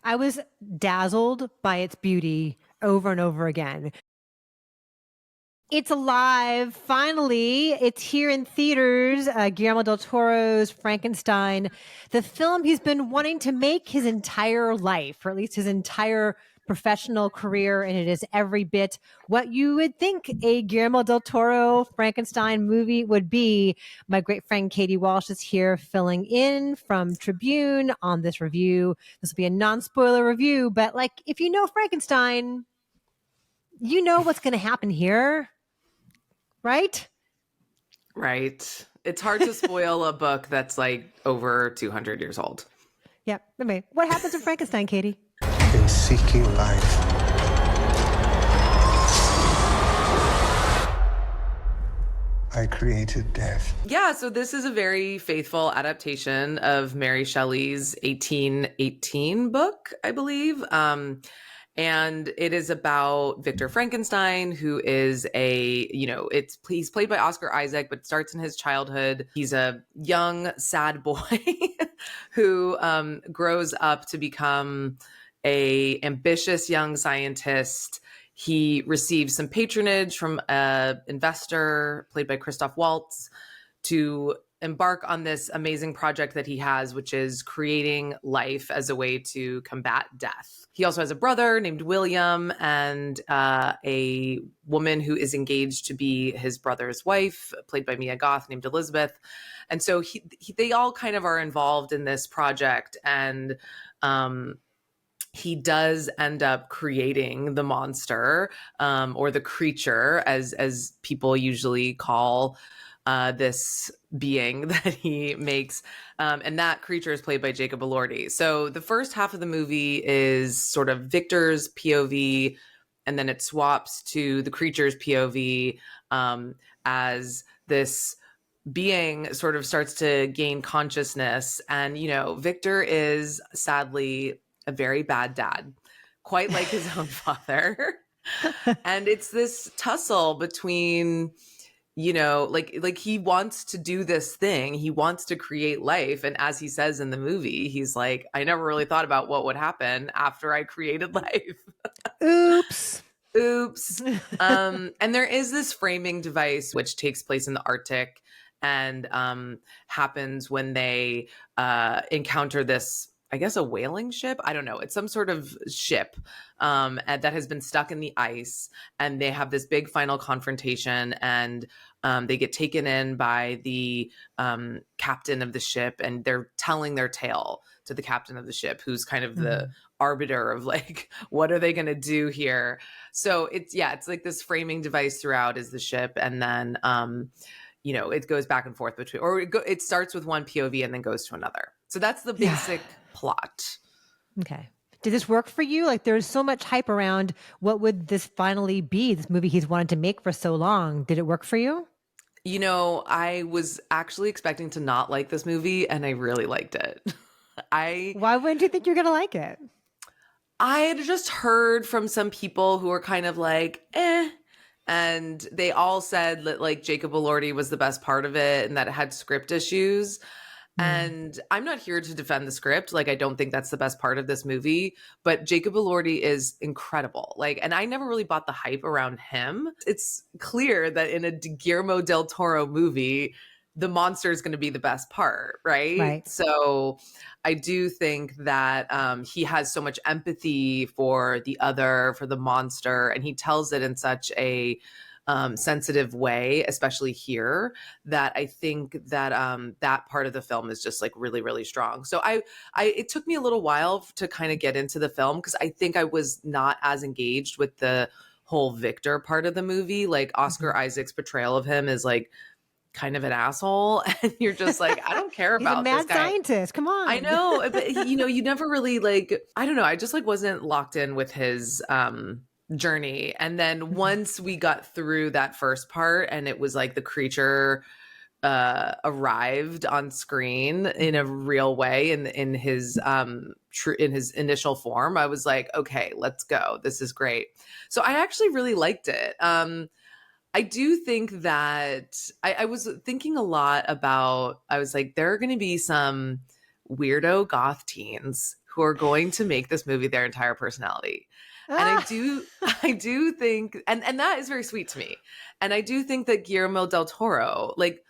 I was dazzled by its beauty over and over again. It's alive. Finally, it's here in theaters. Guillermo del Toro's Frankenstein, the film he's been wanting to make his entire life, or at least his entire professional career. And it is every bit what you would think a Guillermo del Toro Frankenstein movie would be. My great friend Katie Walsh is here filling in from Tribune on this review. This will be a non-spoiler review, but like if you know Frankenstein, you know what's going to happen here. Right? Right. It's hard to spoil a book that's like over 200 years old. Yeah. Anyway, what happens in Frankenstein, Katie? In seeking life, I created death. Yeah, so this is a very faithful adaptation of Mary Shelley's 1818 book, I believe. And it is about Victor Frankenstein, who is he's played by Oscar Isaac, but starts in his childhood. He's a young, sad boy who grows up to become a ambitious young scientist. He receives some patronage from an investor played by Christoph Waltz to embark on this amazing project that he has, which is creating life as a way to combat death. He also has a brother named William and a woman who is engaged to be his brother's wife, played by Mia Goth, named Elizabeth. And so they all kind of are involved in this project. And he does end up creating the monster or the creature, as people usually call this being that he makes. And that creature is played by Jacob Elordi. So the first half of the movie is sort of Victor's POV, and then it swaps to the creature's POV as this being sort of starts to gain consciousness. And, Victor is sadly a very bad dad, quite like his own father. And it's this tussle between, like he wants to do this thing. He wants to create life. And as he says in the movie, he's like, I never really thought about what would happen after I created life. Oops. And there is this framing device, which takes place in the Arctic and happens when they encounter this, I guess, a whaling ship. I don't know. It's some sort of ship that has been stuck in the ice, and they have this big final confrontation, and they get taken in by the captain of the ship, and they're telling their tale to the captain of the ship, who's kind of the arbiter of like, what are they going to do here? So it's like this framing device throughout is the ship. And then, it goes back and forth between, or it starts with one POV and then goes to another. So that's the basic plot. Okay. Did this work for you? Like there's so much hype around what would this finally be, this movie he's wanted to make for so long. Did it work for you? I was actually expecting to not like this movie, and I really liked it. Why wouldn't you think you're going to like it? I had just heard from some people who were kind of like, and they all said that like Jacob Elordi was the best part of it and that it had script issues. And I'm not here to defend the script. Like, I don't think that's the best part of this movie, but Jacob Elordi is incredible. Like, and I never really bought the hype around him. It's clear that in a Guillermo del Toro movie, the monster is going to be the best part, right? So I do think that he has so much empathy for the monster, and he tells it in such a sensitive way, especially here, that I think that that part of the film is just like really, really strong. So it took me a little while to kind of get into the film, because I think I was not as engaged with the whole Victor part of the movie. Like Oscar Isaac's portrayal of him is like kind of an asshole, and you're just like, I don't care about this guy. He's a mad scientist. Come on. I know, but you never really like, I don't know. I just like wasn't locked in with his journey. And then once we got through that first part, and it was like the creature arrived on screen in a real way in his initial form, I was like, okay, let's go. This is great. So I actually really liked it. I do think that I was thinking a lot about, I was like, there are going to be some weirdo goth teens who are going to make this movie their entire personality. And I do think, and that is very sweet to me. And I do think that Guillermo del Toro like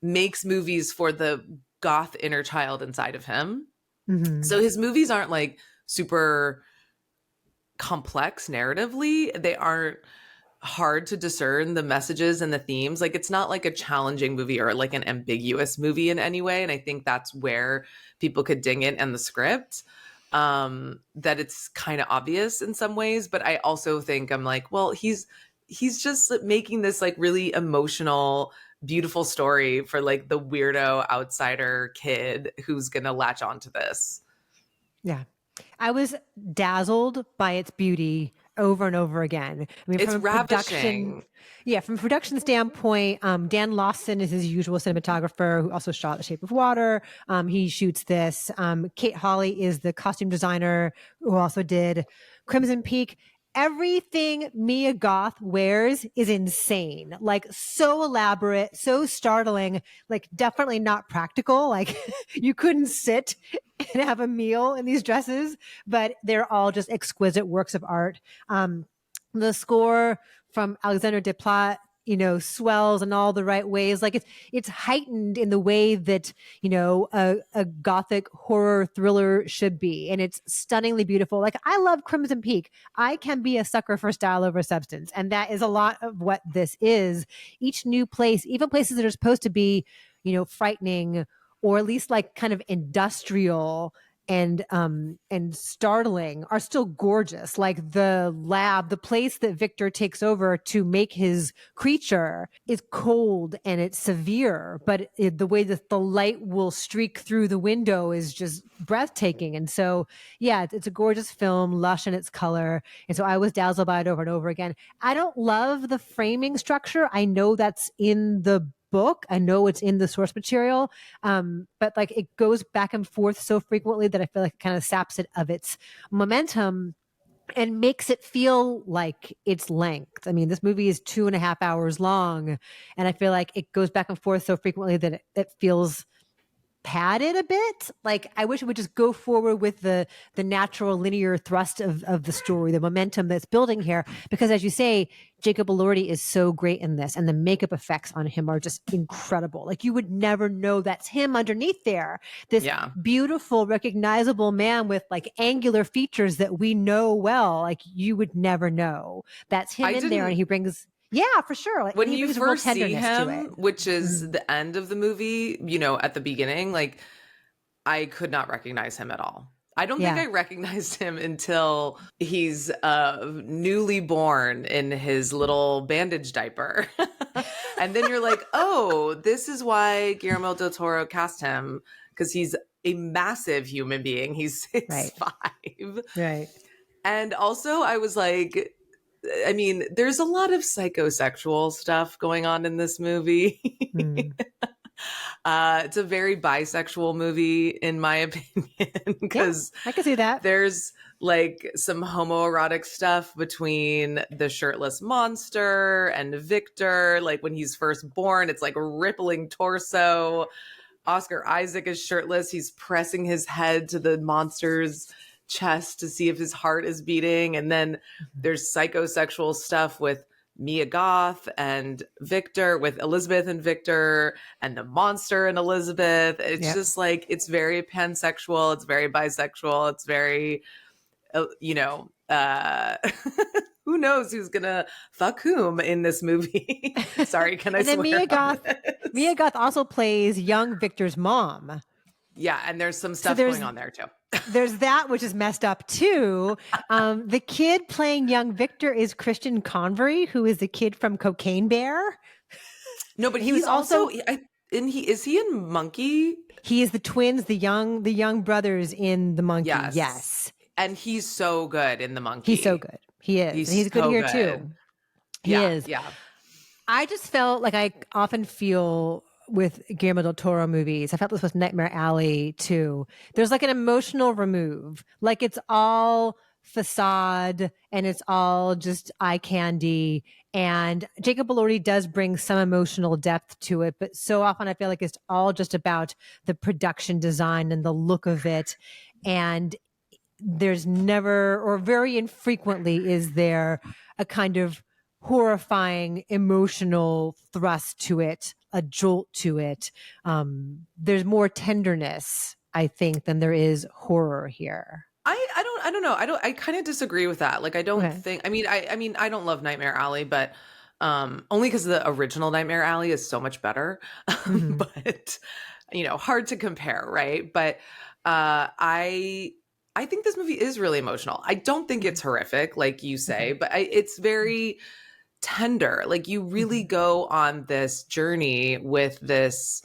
makes movies for the goth inner child inside of him. Mm-hmm. So his movies aren't like super complex narratively. They aren't hard to discern the messages and the themes. Like it's not like a challenging movie or like an ambiguous movie in any way. And I think that's where people could ding it in the script, that it's kind of obvious in some ways. But I also think I'm like, well, he's just making this like really emotional, beautiful story for like the weirdo outsider kid who's gonna latch onto this. Yeah. I was dazzled by its beauty over and over again. I mean, It's from a ravishing. from a production standpoint, Dan Lawson is his usual cinematographer who also shot The Shape of Water. He shoots this. Kate Hawley is the costume designer who also did Crimson Peak. Everything Mia Goth wears is insane, like so elaborate, so startling, like definitely not practical. Like you couldn't sit and have a meal in these dresses, but they're all just exquisite works of art. The score from Alexander Desplat, swells in all the right ways. Like it's heightened in the way that, a Gothic horror thriller should be. And it's stunningly beautiful. Like I love Crimson Peak. I can be a sucker for style over substance. And that is a lot of what this is. Each new place, even places that are supposed to be, frightening or at least like kind of industrial and startling, are still gorgeous. Like the lab, the place that Victor takes over to make his creature is cold and it's severe, but the way that the light will streak through the window is just breathtaking. And so, yeah, it's a gorgeous film, lush in its color. And so I was dazzled by it over and over again. I don't love the framing structure. I know that's in the book. I know it's in the source material, but like it goes back and forth so frequently that I feel like it kind of saps it of its momentum and makes it feel like its length. I mean, this movie is 2.5 hours long, and I feel like it goes back and forth so frequently that it feels padded a bit. Like I wish it would just go forward with the natural linear thrust of the story, the momentum that's building here. Because as you say, Jacob Elordi is so great in this, and the makeup effects on him are just incredible. Like you would never know that's him underneath there. This beautiful, recognizable man with like angular features that we know well. Like you would never know that's him in there, and he brings. Yeah, for sure. Like, when you first see him, which is the end of the movie, at the beginning, like I could not recognize him at all. I don't think I recognized him until he's newly born in his little bandage diaper. And then you're like, oh, this is why Guillermo del Toro cast him, because he's a massive human being. He's 6'5". Right. And also I was like, I mean, there's a lot of psychosexual stuff going on in this movie. It's a very bisexual movie, in my opinion, because I can see that. There's like some homoerotic stuff between the shirtless monster and Victor. Like when he's first born, it's like a rippling torso. Oscar Isaac is shirtless. He's pressing his head to the monster's chest to see if his heart is beating. And then there's psychosexual stuff with Mia Goth and Victor, with Elizabeth and Victor, and the monster and Elizabeth. It's just like, it's very pansexual. It's very bisexual. It's very, who knows who's gonna fuck whom in this movie. Sorry, can I swear? And then Mia Goth also plays young Victor's mom. Yeah, and there's some stuff going on there too. There's that, which is messed up too. The kid playing young Victor is Christian Convery, who is the kid from Cocaine Bear. No, but he's also is he in Monkey? He is the twins, the young brothers in the Monkey. Yes. And he's so good in the Monkey. He's so good. He is. He's good here too. He is. Yeah. I just felt like I often feel with Guillermo del Toro movies. I felt this with Nightmare Alley too. There's like an emotional remove. Like it's all facade and it's all just eye candy. And Jacob Elordi does bring some emotional depth to it, but so often I feel like it's all just about the production design and the look of it. And there's never, or very infrequently, is there a kind of horrifying emotional thrust to it, a jolt to it. There's more tenderness, I think, than there is horror here. I don't know. I kind of disagree with that. Like, I don't Okay. think, I mean, I don't love Nightmare Alley, but only because the original Nightmare Alley is so much better. Mhm. But, hard to compare, right? But I think this movie is really emotional. I don't think it's horrific, like you say, but it's very tender. Like, you really go on this journey with this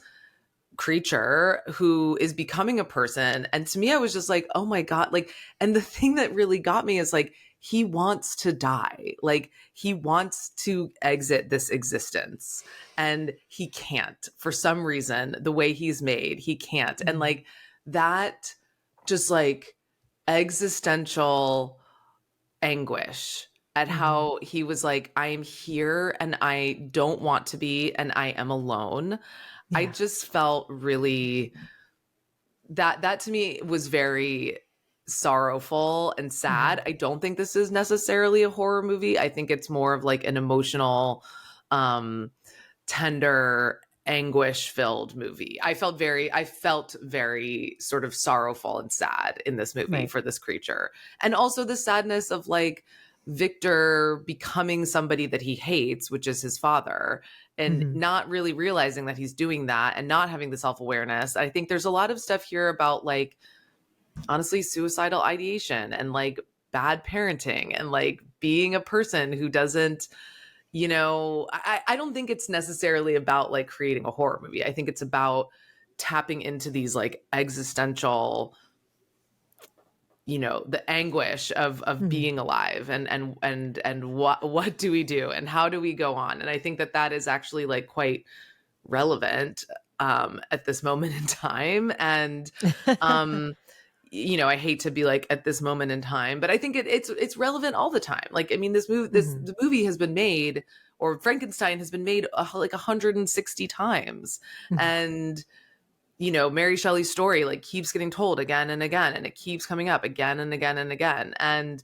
creature who is becoming a person. And to me, I was just like, oh my God. Like, and the thing that really got me is like, he wants to die. Like, he wants to exit this existence and he can't for some reason. The way he's made, he can't. And like that, just like existential anguish at how he was like, I am here and I don't want to be, and I am alone. I Yeah. just felt really that to me was very sorrowful and sad. I don't think this is necessarily a horror movie. I think it's more of like an emotional, tender, anguish filled movie. I felt very sort of sorrowful and sad in this movie Right. for this creature. And also the sadness of like Victor becoming somebody that he hates, which is his father, and not really realizing that he's doing that and not having the self-awareness. I think there's a lot of stuff here about like, honestly, suicidal ideation and like bad parenting and like being a person who doesn't, I don't think it's necessarily about like creating a horror movie. I think it's about tapping into these like existential, the anguish of being alive and what do we do and how do we go on. And I think that is actually like quite relevant at this moment in time. And I hate to be like at this moment in time, but I think it's relevant all the time. Like, I mean, the movie has been made, or Frankenstein has been made like 160 times. And Mary Shelley's story like keeps getting told again and again, and it keeps coming up again and again and again. And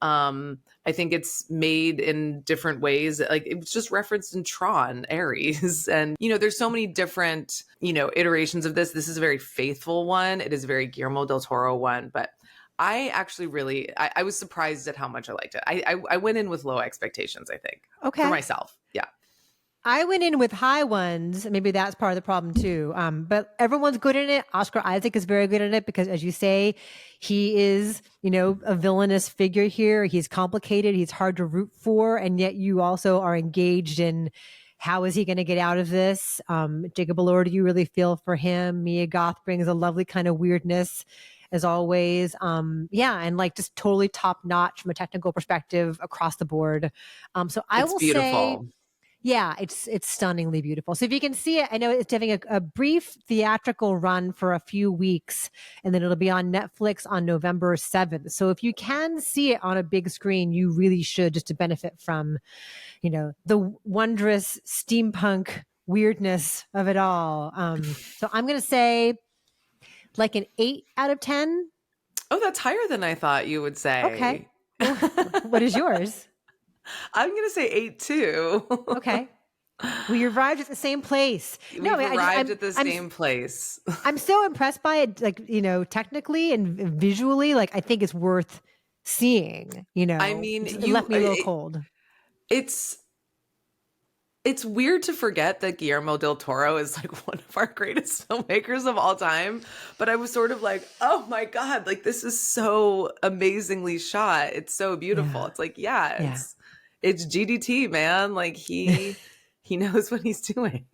I think it's made in different ways. Like, it was just referenced in Tron, Ares. And, there's so many different, iterations of this. This is a very faithful one. It is a very Guillermo del Toro one. But I actually I was surprised at how much I liked it. I went in with low expectations, I think. Okay. For myself. Yeah. I went in with high ones. Maybe that's part of the problem too. But everyone's good in it. Oscar Isaac is very good in it because, as you say, he is, a villainous figure here. He's complicated. He's hard to root for. And yet you also are engaged in how is he going to get out of this? Jacob Elordi, you really feel for him. Mia Goth brings a lovely kind of weirdness as always. And like just totally top notch from a technical perspective across the board. So I will say, yeah, it's stunningly beautiful. So if you can see it, I know it's having a brief theatrical run for a few weeks, and then it'll be on Netflix on November 7th. So if you can see it on a big screen, you really should, just to benefit from, the wondrous steampunk weirdness of it all. So I'm going to say like an 8 out of 10. Oh, that's higher than I thought you would say. Okay. What is yours? I'm going to say 8 too. Okay. We arrived at the same place. We arrived at the same place. I'm so impressed by it, like, technically and visually. Like, I think it's worth seeing, I mean, it left me a little cold. It's weird to forget that Guillermo del Toro is like one of our greatest filmmakers of all time. But I was sort of like, oh my God, like this is so amazingly shot. It's so beautiful. Yeah. It's like, it's GDT, man. Like he knows what he's doing.